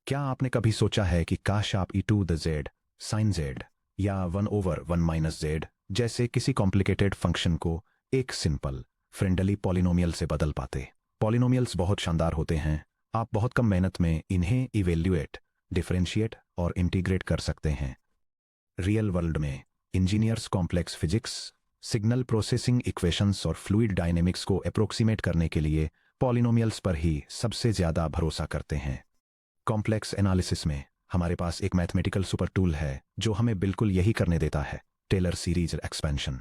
क्या आपने कभी सोचा है कि काश आप e to the z sine z या 1/1 - जेड जैसे किसी कॉम्प्लिकेटेड फंक्शन को एक सिंपल फ्रेंडली पॉलिनोमियल से बदल पाते। पॉलिनोमियल्स बहुत शानदार होते हैं। आप बहुत कम मेहनत में इन्हें इवेल्युएट, डिफरेंशिएट और इंटीग्रेट कर सकते हैं। रियल वर्ल्ड में engineers complex physics, signal processing equations और फ्लूइड डायनेमिक्स को अप्रोक्सीमेट करने के लिए पॉलिनोमियल्स पर ही सबसे ज़्यादा भरोसा करते हैं। कॉम्प्लेक्स एनालिसिस में हमारे पास एक मैथमेटिकल सुपर टूल है जो हमें बिल्कुल यही करने देता है, टेलर सीरीज एक्सपेंशन।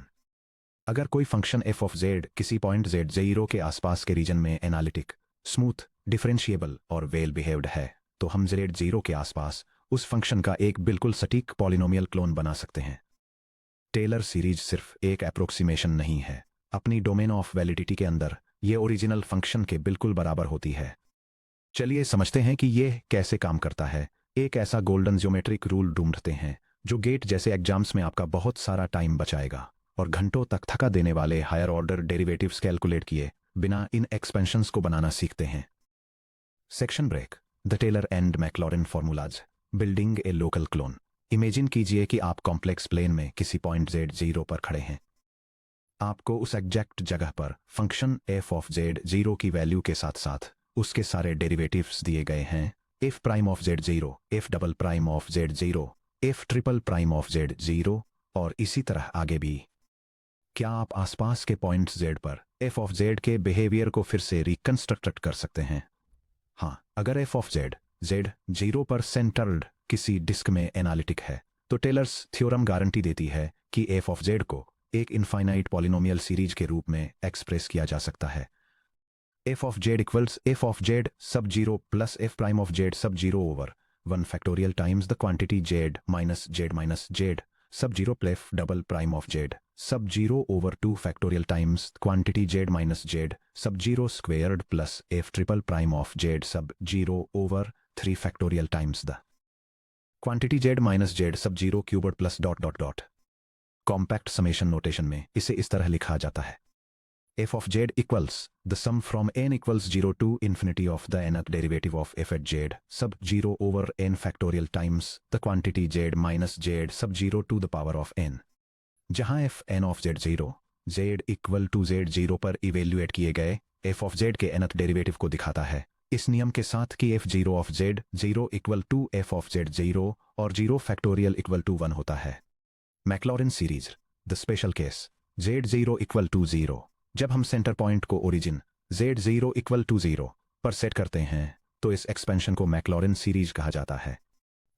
अगर कोई फंक्शन एफ ऑफ जेड किसी पॉइंट जेड जीरो के आसपास के रीजन में एनालिटिक, स्मूथ, डिफरेंशिएबल और वेल बिहेव्ड है, तो हम जेड जीरो के आसपास उस फंक्शन का एक बिल्कुल सटीक पॉलिनोमियल क्लोन बना सकते हैं। टेलर सीरीज सिर्फ एक अप्रोक्सीमेशन नहीं है, अपनी डोमेन ऑफ वैलिडिटी के अंदर ये ओरिजिनल फंक्शन के बिल्कुल बराबर होती है। चलिए समझते हैं कि यह कैसे काम करता है। एक ऐसा गोल्डन ज्योमेट्रिक रूल ढूंढते हैं जो गेट जैसे एग्जाम्स में आपका बहुत सारा टाइम बचाएगा और घंटों तक थका देने वाले हायर ऑर्डर डेरिवेटिव्स कैलकुलेट किए बिना इन एक्सपेंशंस को बनाना सीखते हैं। Section break. The Taylor and Maclaurin formulas, building a local clone. Imagine कीजिए कि आप कॉम्प्लेक्स प्लेन में किसी पॉइंट जेड जीरो पर खड़े हैं। आपको उस एग्जैक्ट जगह पर function F of Z zero की वैल्यू के साथ साथ उसके सारे डेरिवेटिव्स दिए गए हैं, F prime of Z zero, F double prime of Z zero, F triple prime of Z zero और इसी तरह आगे भी। क्या आप आसपास के पॉइंट जेड पर एफ ऑफ जेड के बिहेवियर को फिर से रिकंस्ट्रक्ट कर सकते हैं? हाँ, अगर f of z z zero पर सेंटर्ड किसी डिस्क में एनालिटिक है, तो टेलर्स थ्योरम गारंटी देती है कि एफ ऑफ जेड को एक इनफाइनाइट पॉलिनोमियल सीरीज के रूप में एक्सप्रेस किया जा सकता है। F of z equals f of z sub zero plus f prime of z sub zero over 1 times the quantity z minus z sub zero plus f double prime of z sub zero over 2 times quantity z minus z sub zero squared plus f triple prime of z sub zero over 3 times the quantity z minus z sub zero cubed plus dot dot dot. Compact summation notation में इसे इस तरह लिखा जाता है, f of z equals the sum from n equals 0 to infinity of the nth derivative of f at z sub 0 over n factorial times the quantity z minus z sub 0 to the power of n, जहां f n of z0 z equal to z0 पर evaluate किए गए f of z के nth derivative को दिखाता है, इस नियम के साथ कि f0 of z0 equal to f of z0 और 0 फैक्टोरियल इक्वल टू 1 होता है। Maclaurin series, the special case, z0 equal to 0। जब हम सेंटर पॉइंट को ओरिजिन z0 इक्वल टू 0 पर सेट करते हैं, तो इस एक्सपेंशन को मैक्लॉरिन सीरीज कहा जाता है।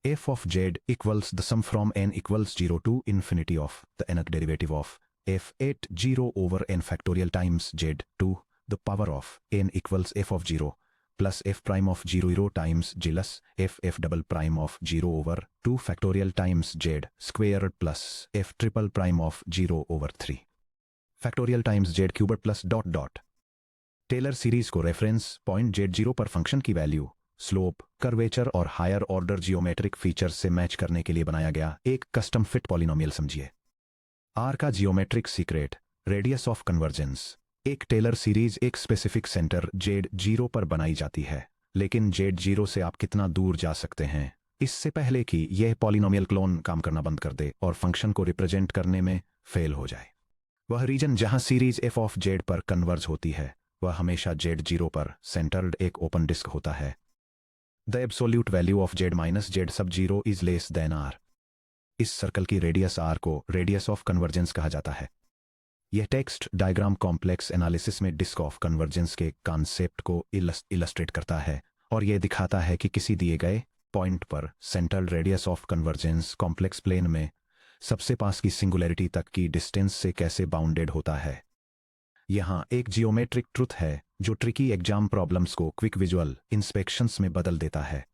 f of z equals the sum from n equals 0 to infinity of the nth derivative of f at 0 over n factorial times z to the power of n equals f of 0 plus f prime of 0 times जिलस f double prime of 0 over 2 factorial times z square plus f triple prime of 0 over 3 times Z cubed plus dot dot. Taylor series को reference point Z zero पर function की value, slope, curvature और higher order geometric features से match करने के लिए बनाया गया एक कस्टम फिट पॉलिनोमियल समझिए। आर का geometric secret, radius of convergence. एक टेलर सीरीज एक स्पेसिफिक सेंटर जेड जीरो पर बनाई जाती है, लेकिन जेड जीरो से आप कितना दूर जा सकते हैं इससे पहले कि यह पॉलिनोमियल क्लोन काम करना बंद कर दे और फंक्शन को रिप्रेजेंट करने में फेल हो जाए। वह रीजन जहां सीरीज एफ ऑफ जेड पर कन्वर्ज होती है, वह हमेशा जेड जीरो पर सेंटर्ड एक ओपन डिस्क होता है। The absolute value of z minus z sub zero is less than r. इस सर्कल की रेडियस आर को रेडियस ऑफ कन्वर्जेंस कहा जाता है। यह टेक्स्ट डायग्राम कॉम्प्लेक्स एनालिसिस में डिस्क ऑफ कन्वर्जेंस के कॉन्सेप्ट को इलस्ट्रेट करता है और यह दिखाता है कि किसी दिए गए पॉइंट पर central radius of convergence complex plane में सबसे पास की सिंगुलैरिटी तक की डिस्टेंस से कैसे बाउंडेड होता है। यहाँ एक जियोमेट्रिक ट्रुथ है जो ट्रिकी एग्जाम प्रॉब्लम्स को क्विक विजुअल इंस्पेक्शंस में बदल देता है।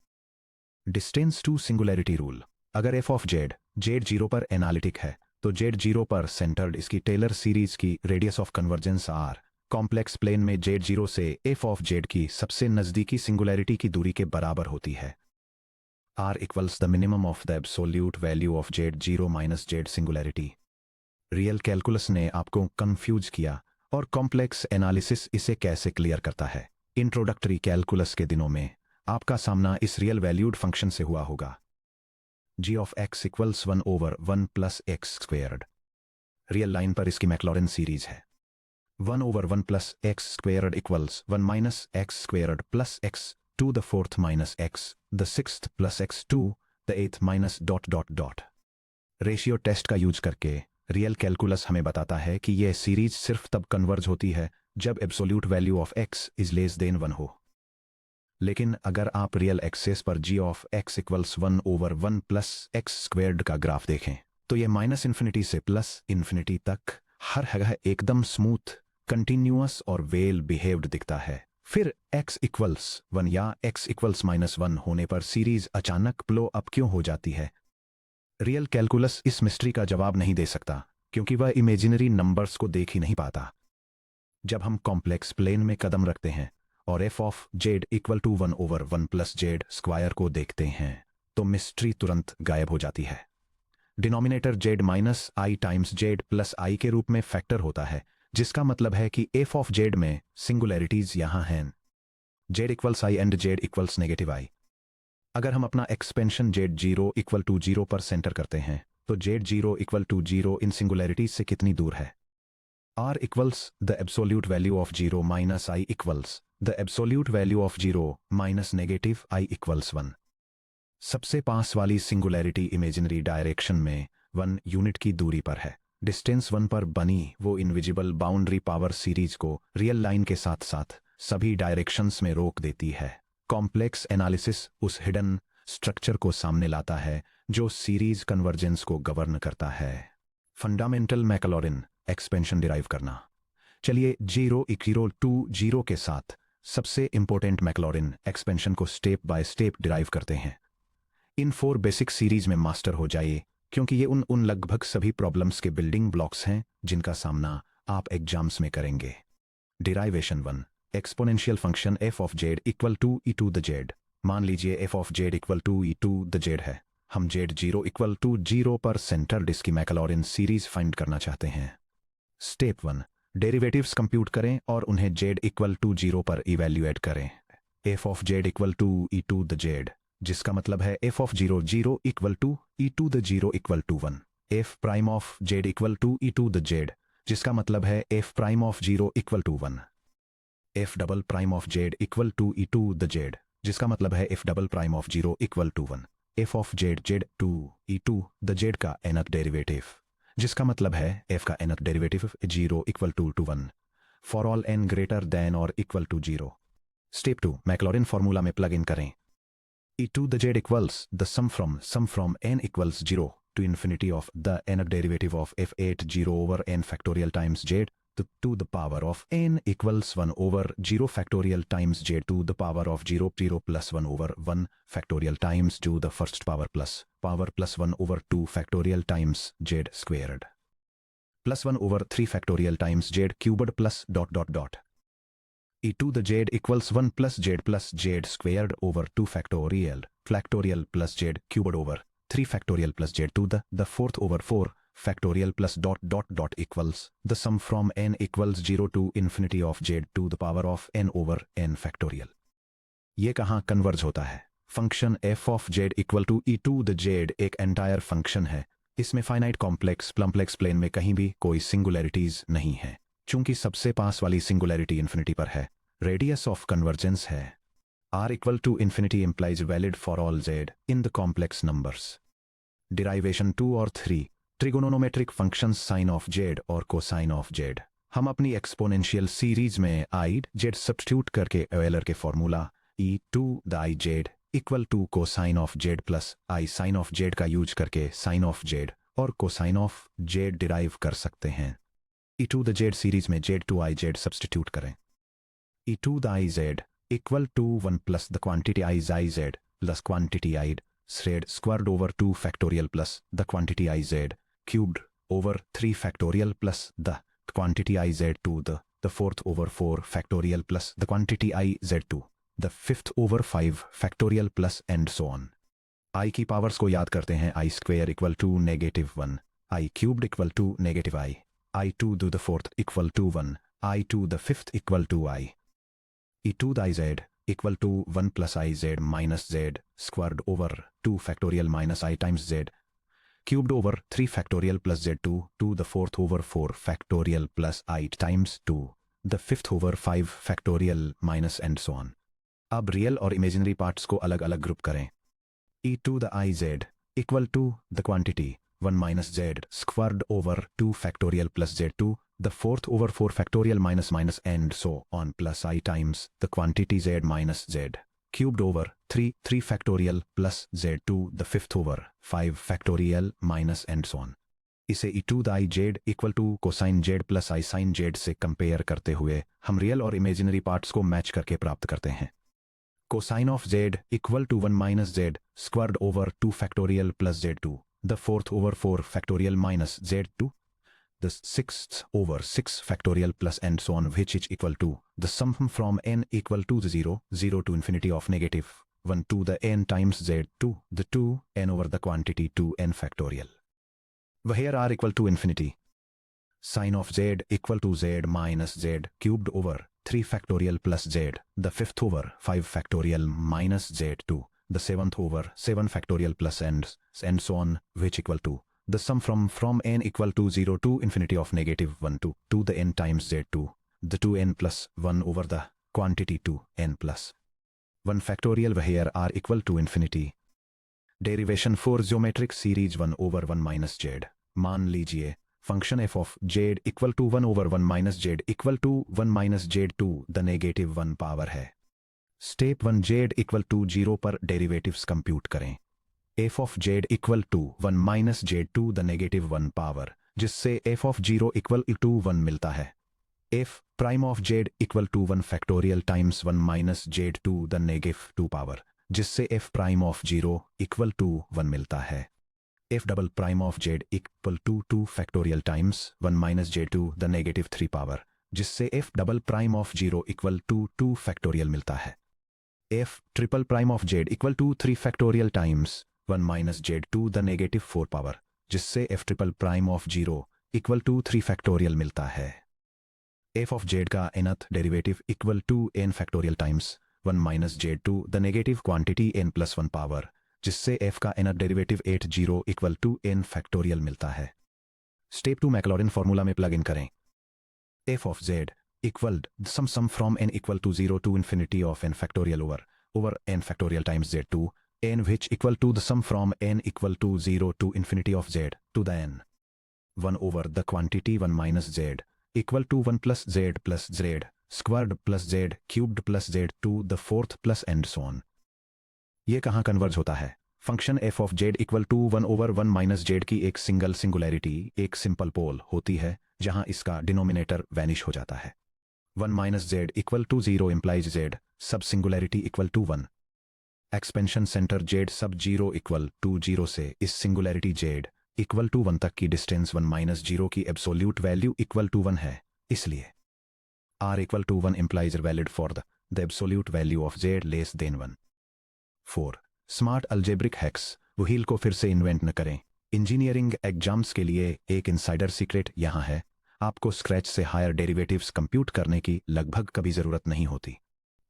Distance to singularity rule. अगर f of z z zero पर एनालिटिक है, तो जेड जीरो पर सेंटर्ड इसकी टेलर सीरीज की radius of convergence r complex plane में जेड जीरो से एफ ऑफ जेड की सबसे नजदीकी सिंगुलैरिटी की दूरी के बराबर होती है। R equals the minimum of the absolute value of z0 minus z singularity। Real calculus ने आपको कंफ्यूज किया और कॉम्प्लेक्स एनालिसिस इसे कैसे क्लियर करता है। इंट्रोडक्टरी कैलकुलस के दिनों में आपका सामना इस रियल वैल्यूड फंक्शन से हुआ होगा। g of x equals 1/1 plus X squared. Real line पर इसकी मैक्लॉरिन सीरीज है 1/1 plus X squared equals 1 minus X squared plus X to the fourth minus X the sixth plus X to the eighth minus dot dot dot. Ratio test का use करके real calculus हमें बताता है कि यह series सिर्फ तब converge होती है जब absolute value of x is less than 1 हो। लेकिन अगर आप रियल एक्सेस पर g of x equals 1/1 plus X squared का ग्राफ देखें तो यह माइनस इन्फिनिटी से प्लस इन्फिनिटी तक हर जगह एकदम स्मूथ, कंटिन्यूअस और वेल बिहेव्ड दिखता है। फिर x इक्वल्स 1 या x इक्वल्स -1 होने पर सीरीज अचानक ब्लो अप क्यों हो जाती है? रियल कैलकुलस इस मिस्ट्री का जवाब नहीं दे सकता क्योंकि वह इमेजिनरी नंबर्स को देख ही नहीं पाता। जब हम कॉम्प्लेक्स प्लेन में कदम रखते हैं और f of Z equal to 1/1 plus Z square को देखते हैं तो मिस्ट्री तुरंत गायब हो जाती है। Denominator Z minus i times Z plus आई के रूप में फैक्टर होता है, जिसका मतलब है कि f ऑफ जेड में सिंगुलैरिटीज यहां हैं z equals i and z equals negative i. अगर हम अपना एक्सपेंशन जेड 0 इक्वल टू 0 पर सेंटर करते हैं तो जेड 0 इक्वल टू 0 इन सिंगुलैरिटीज से कितनी दूर है? r equals the absolute value of 0 minus I equals the absolute value of 0 minus negative I equals 1। सबसे पास वाली सिंगुलैरिटी इमेजिनरी डायरेक्शन में 1 यूनिट की दूरी पर है। डिस्टेंस 1 पर बनी वो इनविजिबल बाउंड्री पावर सीरीज को रियल लाइन के साथ साथ सभी डायरेक्शंस में रोक देती है। कॉम्प्लेक्स एनालिसिस उस हिडन स्ट्रक्चर को सामने लाता है जो सीरीज कन्वर्जेंस को गवर्न करता है। फंडामेंटल मैक्लॉरिन एक्सपेंशन डिराइव करना। चलिए 0 इक्वल टू 0 के साथ सबसे इंपॉर्टेंट मैक्लॉरिन एक्सपेंशन को स्टेप बाय स्टेप डिराइव करते हैं। इन 4 बेसिक सीरीज में मास्टर हो जाइए क्योंकि ये उन लगभग सभी प्रॉब्लम्स के बिल्डिंग ब्लॉक्स हैं जिनका सामना आप एग्जाम्स में करेंगे। Derivation 1 exponential function f of Z equal to e to the Z. मान लीजिए f of Z equal to e to the Z है। हम जेड 0 इक्वल टू 0 पर सेंटर डिस्क की मैक्लॉरिन सीरीज फाइंड करना चाहते हैं। स्टेप 1 डेरिवेटिव्स कंप्यूट करें और उन्हें जेड इक्वल टू 0 पर इवेल्युएट करें। f of Z equal to e to the Z, जिसका मतलब है f of 0 0 equal to e to the 0 equal to 1। f prime of Z equal to e to the Z, जिसका मतलब है f prime of 0 equal to 1। f double prime of Z equal to e to the Z, जिसका मतलब है f double prime of 0 equal to 1। f of z z to e to the z का nth derivative, जिसका मतलब है f का nth derivative 0 equal to 1 for all n greater than और equal to 0। Step 2 Maclaurin formula में plug in करें। e to the z equals the sum from n equals 0 to infinity of the nth derivative of f8 0 over n factorial times z to the power of n equals 1 over 0 factorial times z to the power of 0 0 plus 1 over 1 factorial times to the first power plus 1 over 2 factorial times z squared plus 1 over 3 factorial times z cubed plus dot dot dot. e to the z equals 1 plus z squared over 2 factorial plus z cubed over 3 factorial plus z to the fourth over 4 factorial plus dot dot dot equals the sum from n equals 0 to infinity of z to the power of n over n factorial। ये कहाँ converge होता है? Function f of z equal to e to the z एक entire function है। इसमें finite complex plane में कहीं भी कोई सिंगुलैरिटीज नहीं है। चूंकि सबसे पास वाली सिंगुलैरिटी इन्फिनिटी पर है, रेडियस ऑफ कन्वर्जेंस है। r equal to infinity implies valid for all z in the complex numbers. Derivation 2 और 3 trigonometric functions sine of z और कोसाइन ऑफ z। हम अपनी एक्सपोनेंशियल सीरीज में i z सब्स्टिट्यूट करके Euler के formula e to the i z equal to cosine of z plus i sine of z का use करके sine of z और cosine of z derive कर सकते हैं। e to the z series में z to i z substitute करें। e to the i z equal to 1 plus the quantity I z plus quantity I z squared over 2 factorial plus the quantity I z cubed over 3 factorial plus the quantity I z to the fourth over 4 factorial plus the quantity I z to the fifth over 5 factorial plus and so on। I की powers को याद करते हैं। I square equal to -1, I cubed equal to -I to the fourth equal to 1, I to the fifth equal to I। e to the i z equal to 1 plus i z minus z squared over 2 factorial minus i times z cubed over 3 factorial plus z to the fourth over 4 factorial plus i times 2 the fifth over 5 factorial minus and so on. अब real और imaginary parts को अलग अलग group करें। e to the I z equal to the quantity 1 minus z squared over 2 factorial plus z2 the fourth over 4 factorial minus and so on plus I times the quantity z minus z cubed over 3 factorial plus z2 the fifth over 5 factorial minus and so on। इसे e to the I z equal to cosine z plus I sin z से compare करते हुए हम real और imaginary parts को match करके प्राप्त करते हैं। Cosine of z equal to 1 minus z squared over 2 factorial plus z2 the fourth over 4 factorial minus z2 the sixth over 6 factorial plus and so on which is equal to the sum from n equal to 0 to infinity of negative 1 to the n times z2 the 2 n over the quantity 2n factorial where r equal to infinity। Sine of z equal to z minus z cubed over 3 factorial plus z the fifth over 5 factorial minus z2 the seventh over 7 factorial plus and so on which equal to the sum from n equal to 0 to infinity of negative 1 to the n times z2 the 2n plus 1 over the quantity 2n plus 1 factorial where r equal to infinity। Derivation for geometric series 1 over 1 minus z। मान लीजिए function f of z equal to 1 over 1 minus z equal to 1 minus z to the negative 1 power है। Step 1 z equal to 0 पर derivatives compute करें। f of z equal to 1 minus z to the negative 1 power जिससे f of 0 equal to 1 मिलता है। f prime of z equal to 1 factorial times 1 minus z to the negative 2 power जिससे f prime of 0 equal to 1 मिलता है। f double prime of z equal to 2 factorial times 1 minus j to the negative 3 power जिससे f double prime of 0 equal to 2 factorial मिलता है। f triple prime of z equal to 3 factorial times 1 minus j to the negative 4 power जिससे f triple prime of 0 equal to 3 factorial मिलता है। f of z का nth derivative equal to n factorial times 1 minus j to the negative quantity n plus 1 power जिससे f का nth derivative 80 equal to n factorial मिलता है। Step 2 Maclaurin formula में plug in करें। f of z equal sum from n equal to 0 to infinity of n factorial over n factorial times z2 n which equal to the sum from n equal to 0 to infinity of z to the n 1 over the quantity 1 minus z equal to 1 plus z squared plus z cubed plus z to the fourth plus and so on. ये कहाँ converge होता है? Function f of z equal to 1 over 1 minus z की एक singularity एक simple पोल होती है जहां इसका डिनोमिनेटर वैनिश हो जाता है। 1 minus z equal to 0 implies z sub singularity equal to 1। Expansion centre z sub 0 equal to 0 से इस सिंगुलैरिटी z इक्वल टू 1 तक की डिस्टेंस 1 माइनस 0 की एब्सोल्यूट वैल्यू इक्वल टू 1 है, इसलिए r equal to 1 implies valid for the absolute value of z less than 1। 4 smart algebraic hacks wheel को फिर से इन्वेंट न करें। इंजीनियरिंग एग्जाम्स के लिए एक इनसाइडर सीक्रेट यहाँ है, आपको स्क्रैच से हायर डेरिवेटिव्स कंप्यूट करने की लगभग कभी जरूरत नहीं होती।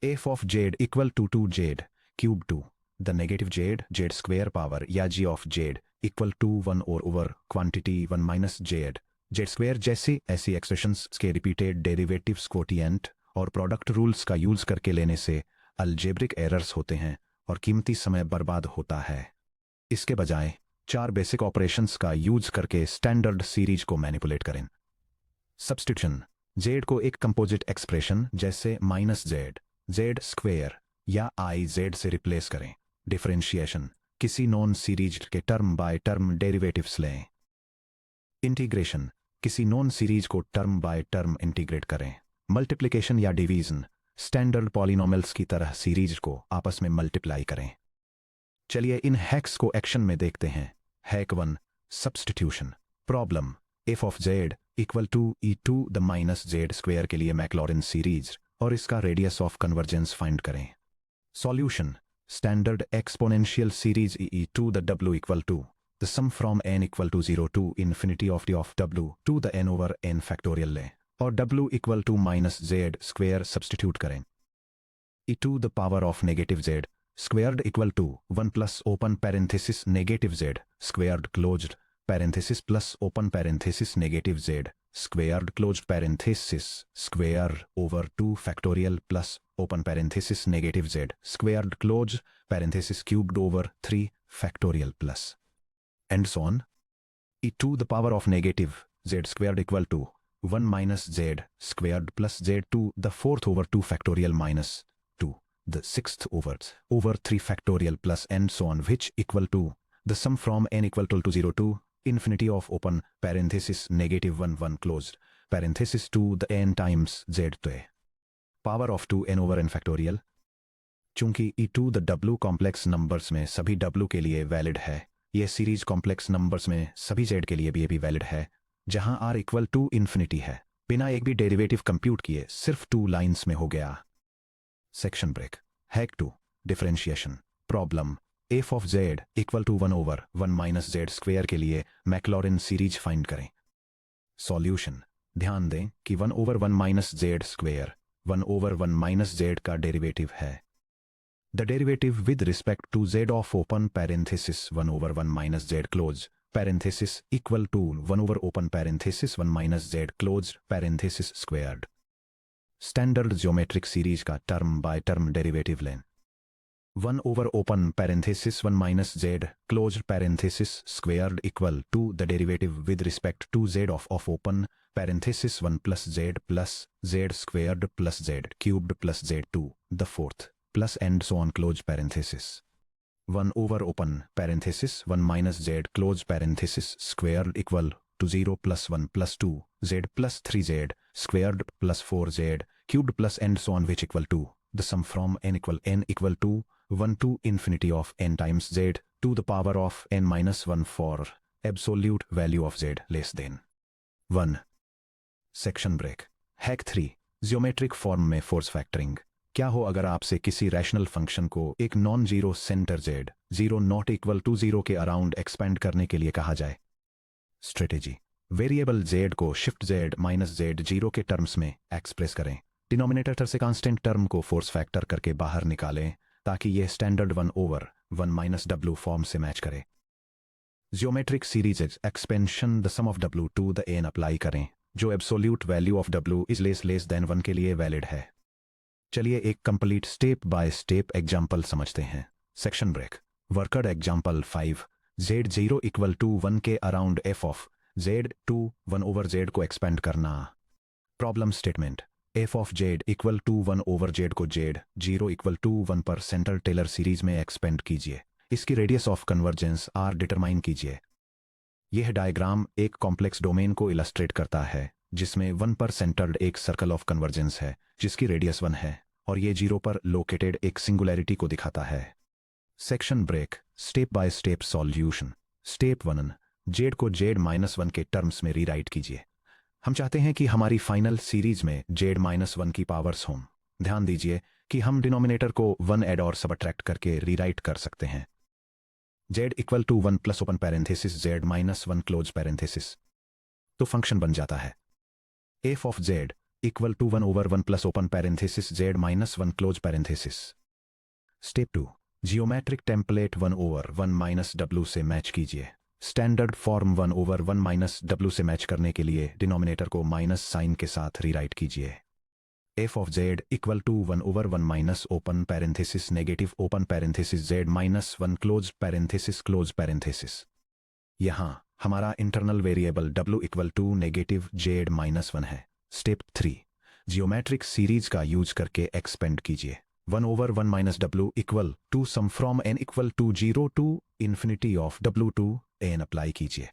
f of z equal to z cube to the negative z square power या g of z equal to 1 और over quantity 1 minus z square जैसी ऐसी एक्सप्रेशंस के रिपीटेड डेरिवेटिव्स क्वोटिएंट और प्रोडक्ट रूल्स का यूज करके लेने से अलजेब्रिक एरर्स होते हैं और कीमती समय बर्बाद होता है। इसके बजाय 4 बेसिक ऑपरेशंस का यूज करके स्टैंडर्ड सीरीज को मैनिपुलेट करें। सब्स्टिट्यूशन z को एक कंपोजिट एक्सप्रेशन जैसे माइनस z स्क्वेयर या i z से रिप्लेस करें। डिफरेंशिएशन किसी नॉन सीरीज के टर्म बाय टर्म डेरिवेटिव्स लें। इंटीग्रेशन किसी नॉन सीरीज को टर्म बाय टर्म इंटीग्रेट करें। मल्टीप्लिकेशन या डिवीजन स्टैंडर्ड पॉलिनोमियल्स की तरह सीरीज को आपस में मल्टीप्लाई करें। चलिए इन हैक्स को एक्शन में देखते हैं। Hack 1 substitution problem f of z equal to e to the minus z square के लिए मैक्लॉरिन सीरीज और इसका रेडियस ऑफ कन्वर्जेंस फाइंड करें। Solution standard exponential series e to the w equal to the sum from n equal to 0 to infinity of d of w to the n over n factorial लें और w equal to minus z square substitute करें। e to the power of negative z squared equal to 1 plus open parenthesis negative z squared closed parenthesis plus open parenthesis negative z squared closed parenthesis square over 2 factorial plus open parenthesis negative z squared closed parenthesis cubed over 3 factorial plus and so on. E to the power of negative z squared equal to 1 minus z squared plus z to the fourth over 2 factorial minus 2 the sixth over 3 factorial plus and so on, which equal to the sum from n equal to 0 to infinity of open parenthesis negative 1 1 closed parenthesis to the n times z to a power of 2 n over n factorial. चूंकि e to the w complex numbers में सभी w के लिए valid है, यह series complex numbers में सभी z के लिए भी वैलिड है, जहां r इक्वल टू इन्फिनिटी है, बिना एक भी डेरिवेटिव कंप्यूट किए सिर्फ 2 लाइंस में हो गया. Section break. Hack 2 differentiation problem. f of z equal to 1 over 1 minus z square के लिए मैक्लॉरिन सीरीज फाइंड करें. सॉल्यूशन. ध्यान दें कि 1 over 1 minus z square 1 over 1 minus z का डेरिवेटिव है. The derivative with respect to z of open parenthesis 1 over 1 minus z close parenthesis equal to 1 over open parenthesis 1 minus z closed parenthesis squared. Standard geometric series का term by term derivative लें. 1 over open parenthesis 1 minus z closed parenthesis squared equal to the derivative with respect to z of open parenthesis 1 plus z squared plus z cubed plus z to the fourth plus and so on close parenthesis. 1 over open parenthesis 1 minus z close parenthesis squared equal to 0 plus 1 plus 2 z plus 3z squared plus 4z cubed plus and so on, which equal to the sum from n equal to 1 to infinity of n times z to the power of n minus 1 for absolute value of z less than 1. Section break. Hack 3 geometric form में force factoring. क्या हो अगर आपसे किसी rational function को एक non zero centre z 0 not equal to 0 के around expand करने के लिए कहा जाए. स्ट्रेटेजी. वेरिएबल z को शिफ्ट z माइनस z 0 के टर्म्स में एक्सप्रेस करें. डिनोमिनेटर से कांस्टेंट टर्म को फोर्स फैक्टर करके बाहर निकालें ताकि यह standard 1 over 1 minus w form से मैच करे. Geometric series expansion the sum of w to the n apply करें जो absolute value of w is less than 1 के लिए वैलिड है. चलिए एक complete step by step example समझते हैं. Section break. Worked example 5. z0 equal to 1 के around f of z to 1 over z को एक्सपेंड करना. Problem statement. f of z equal to 1 over z को z0 इक्वल टू 1 पर centre Taylor series में expand कीजिए. इसकी radius of convergence r determine कीजिए. यह डायग्राम एक कॉम्प्लेक्स डोमेन को इलस्ट्रेट करता है जिसमें 1 पर सेंटर्ड एक सर्कल ऑफ कन्वर्जेंस है जिसकी रेडियस 1 है और ये 0 पर लोकेटेड एक सिंगुलैरिटी को दिखाता है. Section break. Step by step solution. Step 1. z को z-1 के टर्म्स में रीराइट कीजिए. हम चाहते हैं कि हमारी फाइनल सीरीज में z-1 की पावर्स हों. ध्यान दीजिए कि हम डिनोमिनेटर को 1 ऐड और सबट्रैक्ट करके रीराइट कर सकते हैं. z equal to 1 plus open parenthesis z-1 close parenthesis. तो फंक्शन बन जाता है f of z equal to 1 over 1 plus open parenthesis z-1 close parenthesis. Step 2. Geometric template 1 over 1 minus w से मैच कीजिए. Standard form 1 over 1 minus w से match करने के लिए डिनोमिनेटर को माइनस साइन के साथ रीराइट कीजिए. f of z equal to 1 over 1 minus open parenthesis negative open parenthesis z-1 close parenthesis. यहाँ हमारा internal variable w equal to negative z-1 है. स्टेप 3. जियोमेट्रिक सीरीज का यूज करके एक्सपेंड कीजिए. 1 over 1 minus w equal to sum from n equal to 0 to infinity of w to n apply कीजिए.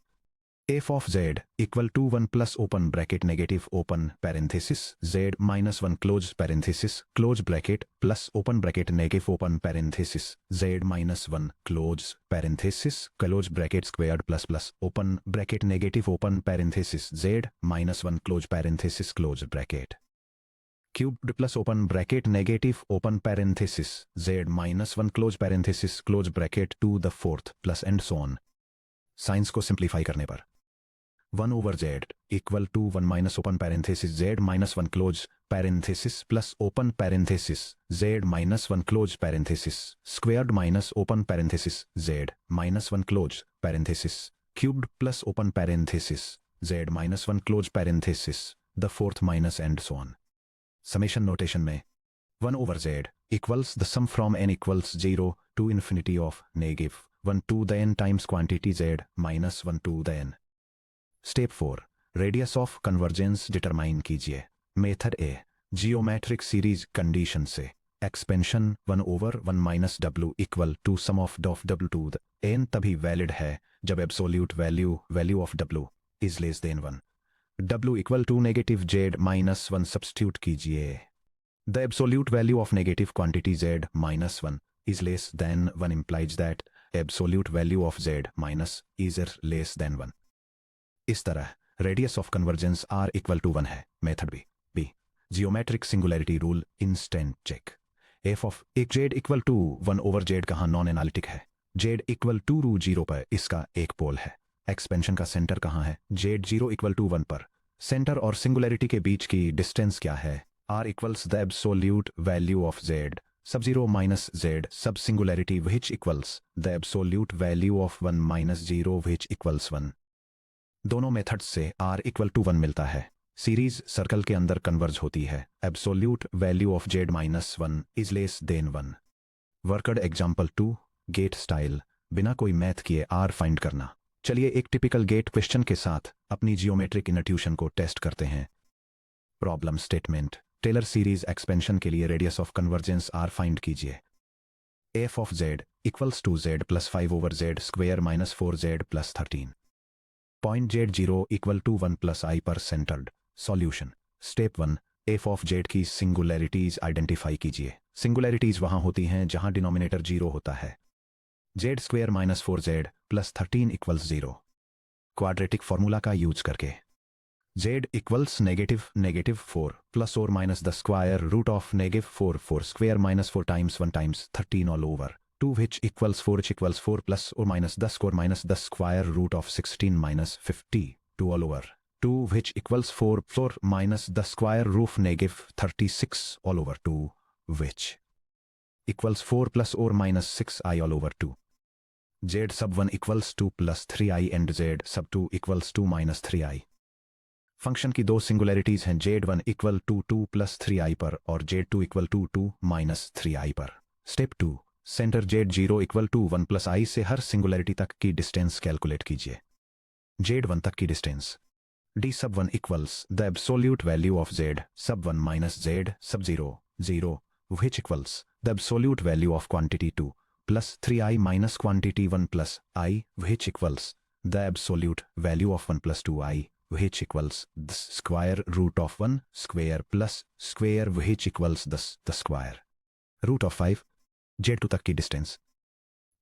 f of z equal to 1 plus open bracket negative open parenthesis z-1 close bracket plus open bracket negative open parenthesis z-1 close parenthesis close bracket squared plus plus open bracket negative open parenthesis z-1 close parenthesis close bracket cubed plus open bracket negative open parenthesis z-1 close bracket to the fourth plus and so on. Signs को simplify करने पर 1 over z equal to 1 minus open parenthesis z-1 close parenthesis plus open parenthesis z minus 1 close parenthesis squared minus open parenthesis z minus 1 close parenthesis cubed plus open parenthesis z minus 1 close parenthesis the fourth minus and so on. Summation notation में 1 over z equals the sum from n equals 0 to infinity of negative 1 to the n times quantity z minus 1 to the n. Step 4. Radius of convergence determine कीजिए. Method A. Geometric series condition से expansion 1 over 1 minus w equal to sum of w to the n तभी valid है जब absolute value of w is less than 1. w equal to negative z minus 1 substitute कीजिए. The absolute value of negative quantity z minus 1 is less than 1 implies that absolute value of z minus is less than 1. इस तरह radius of convergence r equal to 1 है. Method B. Geometric singularity rule instant check. f of एक z equal to 1 over z कहाँ non analytic है. z equal to √ 0 पर इसका एक पोल है. एक्सपेंशन का सेंटर कहाँ है. z 0 equal to 1 पर. सेंटर और सिंगुलैरिटी के बीच की डिस्टेंस क्या है. r equals the absolute value of z sub 0 minus z sub singularity which equals the absolute value of 1 minus 0 which equals 1. दोनों मेथड्स से r इक्वल टू 1 मिलता है. सीरीज सर्कल के अंदर कन्वर्ज होती है. Absolute value of z minus 1 is less than 1. Worked example 2. GATE style. बिना कोई मैथ किए r फाइंड करना. चलिए एक टिपिकल गेट क्वेश्चन के साथ अपनी जियोमेट्रिक इनट्यूशन को टेस्ट करते हैं. Problem statement. Taylor series expansion के लिए radius of convergence r find कीजिए. f of z equals to z plus 5 over z square minus 4z plus 13. Point z 0 equal to 1 plus i पर centred. Solution. Step 1. f of z की सिंगुलैरिटीज identify कीजिए. सिंगुलैरिटीज वहां होती हैं जहां denominator 0 होता है. z square minus 4z plus 13 equals 0. Quadratic formula का यूज करके z इक्वल्स नेगेटिव 4 प्लस और minus the square root of negative 4 square minus 4 times 1 times 13 all over 2 which equals 4 plus or minus the square minus the square root of 16 minus 50 2 all over 2 which equals 4 minus the square root of negative 36 all over 2 which equals 4 plus or minus 6i all over 2. z sub 1 equals 2 plus 3i and z sub 2 equals 2 minus 3i. Function की दो सिंगुलैरिटीज हैं. z1 equal to 2 plus 3i पर और z2 equal to 2 minus 3i पर. Step 2. Centre z 0 equal to 1 plus i से हर singularity तक की distance calculate कीजिए. z1 तक की distance. d sub 1 equals the absolute value of z sub 1 minus z sub 0 which equals the absolute value of quantity 2 plus 3i minus quantity 1 plus i which equals the absolute value of 1 plus 2i which equals the square root of 1 square plus square which equals the square root of 5. z2 तक की distance.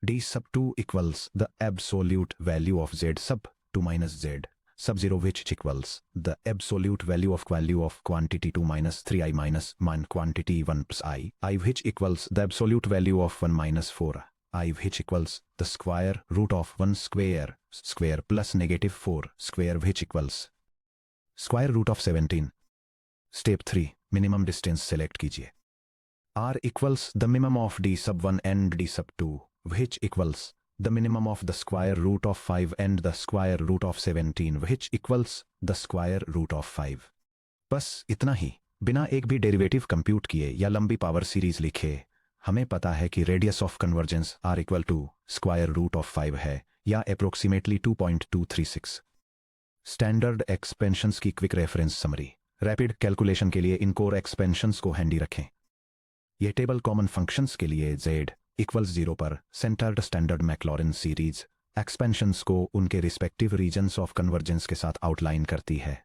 d sub 2 equals the absolute value of z sub 2 minus z sub 0 which equals the absolute value of quantity 2 minus 3i minus quantity 1 plus i which equals the absolute value of 1 minus 4 I which equals the square root of 1 square plus negative 4 square which equals square root of 17. Step 3. Minimum distance select कीजिए. R equals the minimum of d sub 1 and d sub 2 which equals the minimum of the square root of 5 and the square root of 17 which equals the square root of 5. बस इतना ही. बिना एक भी derivative compute किए या लंबी power series लिखे हमें पता है कि radius of convergence r equal to square root of 5 है या अप्रोक्सीमेटली 2.236. स्टैंडर्ड एक्सपेंशंस की quick reference summary. Rapid calculation के इन इनकोर एक्सपेंशंस को हैंडी रखें. यह टेबल कॉमन फंक्शंस के लिए z इक्वल्स 0 पर centred standard Maclaurin series expansions को उनके रिस्पेक्टिव रीजन्स ऑफ कन्वर्जेंस के साथ आउटलाइन करती है.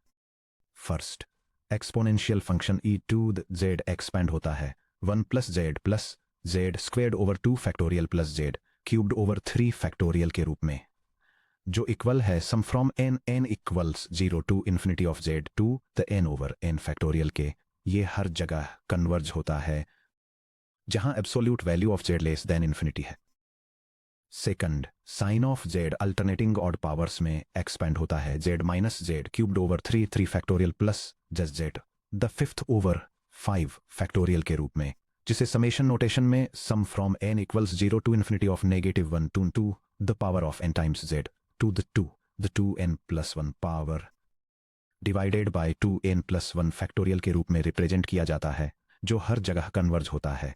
First, exponential function e to the z expand होता है 1 plus z squared over 2 factorial plus z cubed over 3 factorial के रूप में, जो इक्वल है sum from n equals 0 to infinity of z to the n over n factorial के. ये हर जगह कन्वर्ज होता है जहां absolute value of z less than infinity है. Second, sine of z alternating odd powers में एक्सपेंड होता है z minus z cubed over 3 factorial plus z. The fifth over 5 factorial के रूप में, जिसे समेशन नोटेशन में sum from n equals 0 to infinity of negative 1 to the power of n times z to the 2n plus 1 power divided by 2n plus 1 factorial के रूप में represent किया जाता है, जो हर जगह कन्वर्ज होता है।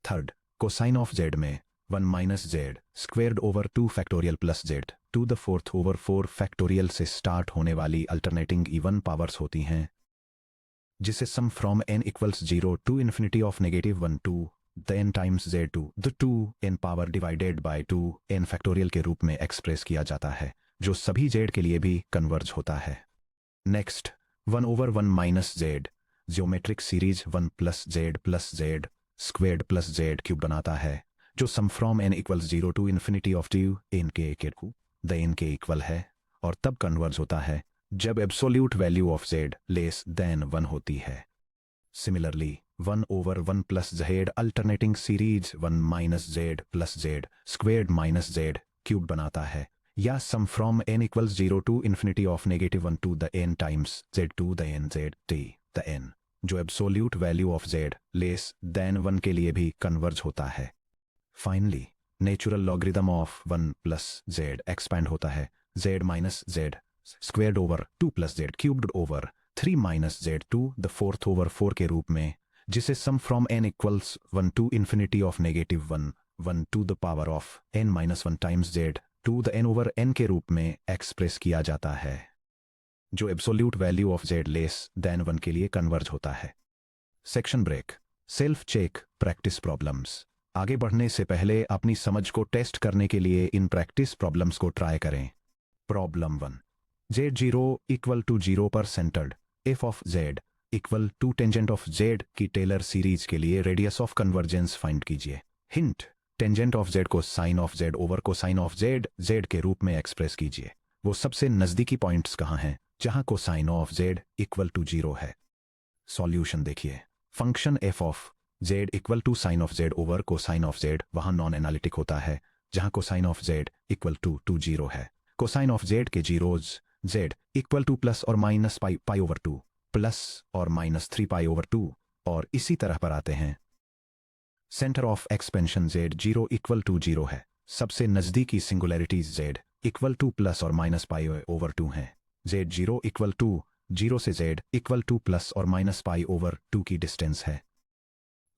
थर्ड, कोसाइन ऑफ z में 1 minus z squared over 2 factorial plus z to the fourth over 4 factorial से स्टार्ट होने वाली अल्टरनेटिंग इवन पावर्स होती हैं, जिसे sum from n equals 0 to infinity of negative 1 to the n times z to the 2n power divided by 2n factorial के रूप में express किया जाता है, जो सभी z के लिए भी कन्वर्ज होता है। Next, 1 over 1 minus z geometric series 1 plus z squared plus z cube बनाता है, जो sum from n equals 0 to infinity of 2 n the n के इक्वल है, और तब कन्वर्ज होता है जब absolute value of z less than 1 होती है। Similarly 1 over 1 plus z alternating series 1 minus z plus z squared minus z cube बनाता है, या sum from n equals 0 to infinity of negative 1 to the n times z to the n z t the n, जो absolute value of z less than 1 के लिए भी converge होता है। Finally, natural logarithm of 1 plus z expand होता है z minus z squared over 2 plus z cubed over 3 minus z to the fourth over 4 के रूप में, जिसे sum from n equals 1 to infinity of negative 1 to the power of n minus 1 times z to the n over n के रूप में express किया जाता है, जो absolute value of z less than 1 के लिए कन्वर्ज होता है। Section break. Self check practice problems. आगे बढ़ने से पहले अपनी समझ को टेस्ट करने के लिए इन प्रैक्टिस प्रॉब्लम्स को ट्राई करें। प्रॉब्लम 1, z0 इक्वल टू 0 पर centred f of z equal to tangent of z की टेलर सीरीज के लिए रेडियस ऑफ कन्वर्जेंस फाइंड कीजिए। हिंट, टेंजेंट ऑफ z को sine of z over cosine of z के रूप में एक्सप्रेस कीजिए। वो सबसे नजदीकी पॉइंट्स कहाँ हैं जहां cosine of z equal to 0 है। सॉल्यूशन देखिए। Function f of z equal to sine of z over cosine of z वहां नॉन एनालिटिक होता है, जहां cosine of z equal to 0 है। कोसाइन ऑफ z के zeros z equal to plus और minus pi over 2 plus और minus 3 pi over 2 और इसी तरह पर आते हैं। Centre of expansion z 0 equal to 0 है। सबसे नजदीकी singularities z equal to plus और माइनस पाई ओवर 2 हैं। z 0 इक्वल टू 0 से z इक्वल टू प्लस और माइनस पाई ओवर 2 की डिस्टेंस है।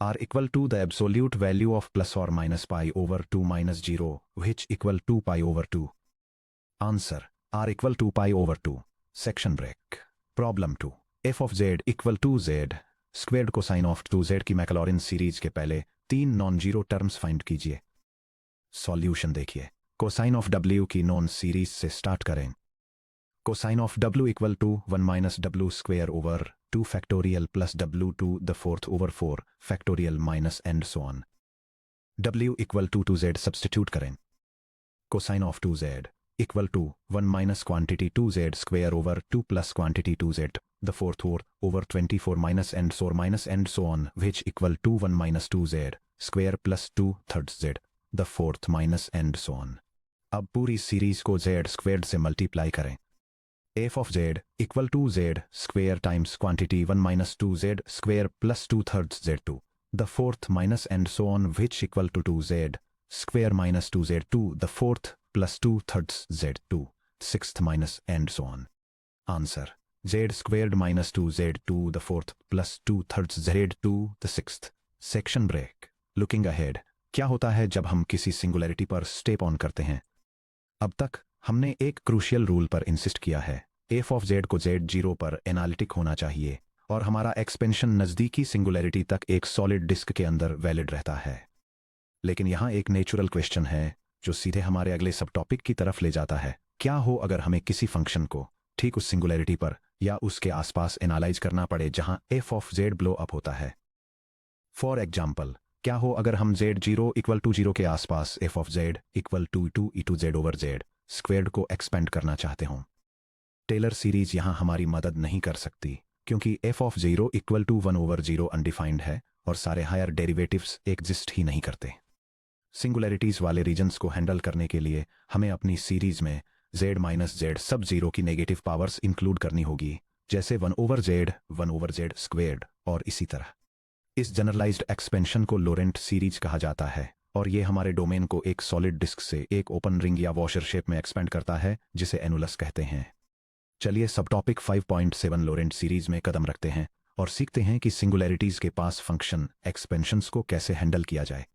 r equal to the absolute value of plus और minus pi over 2 minus 0 which equal to pi over 2। Answer r equal to pi over 2। Section break. Problem 2, f of z equal to z squared cosine of 2z की Maclaurin series के पहले 3 non zero terms find कीजिए। Solution देखिए। Cosine of w की non series से start करें। Cosine of w equal to 1 minus w square over 2 factorial plus w to the fourth over 4 factorial minus and so on. w equal to 2z substitute करें। Cosine of 2z equal to 1 minus quantity 2z square over 2 plus quantity 2z the fourth over 24 minus and so on which equal to 1 minus 2z square plus 2 thirds z the fourth minus and so on. अब पूरी series को z squared से multiply करें। f of z equal to z square times quantity 1 minus 2z square plus 2 thirds z2 the fourth minus and so on which equal to 2z square minus 2z2 the fourth plus 2 thirds z2 sixth minus and so on. Answer z squared minus 2z2 the fourth plus 2 thirds z2 the sixth. Section break. Looking ahead. क्या होता है जब हम किसी singularity पर step on करते हैं? अब तक हमने एक क्रूशियल रूल पर इंसिस्ट किया है। f ऑफ z को z0 पर एनालिटिक होना चाहिए और हमारा एक्सपेंशन नजदीकी सिंगुलैरिटी तक एक सॉलिड डिस्क के अंदर वैलिड रहता है। लेकिन यहां एक नेचुरल क्वेश्चन है जो सीधे हमारे अगले सब टॉपिक की तरफ ले जाता है। क्या हो अगर हमें किसी फंक्शन को ठीक उस सिंगुलैरिटी पर या उसके आसपास एनालाइज करना पड़े जहां f of z blow up होता है? फॉर एग्जाम्पल, क्या हो अगर हम z0 इक्वल टू 0 के आसपास f of z equal to 2 e z over z squared को एक्सपेंड करना चाहते हों? टेलर सीरीज यहां हमारी मदद नहीं कर सकती क्योंकि f of 0 equal to 1 over 0 undefined है और सारे हायर डेरिवेटिव्स एग्जिस्ट ही नहीं करते। सिंगुलैरिटीज वाले रीजन्स को हैंडल करने के लिए हमें अपनी सीरीज में z माइनस z सब 0 की नेगेटिव पावर्स इंक्लूड करनी होगी, जैसे 1 ओवर z स्क्वेयर्ड और इसी तरह। इस जनरलाइज्ड एक्सपेंशन को लोरेंट सीरीज कहा जाता है और ये हमारे डोमेन को एक सॉलिड डिस्क से एक ओपन रिंग या वॉशर शेप में एक्सपेंड करता है जिसे एनुलस कहते हैं। चलिए सब टॉपिक 5.7 लोरेंट सीरीज में कदम रखते हैं और सीखते हैं कि सिंगुलैरिटीज के पास फंक्शन एक्सपेंशंस को कैसे हैंडल किया जाए।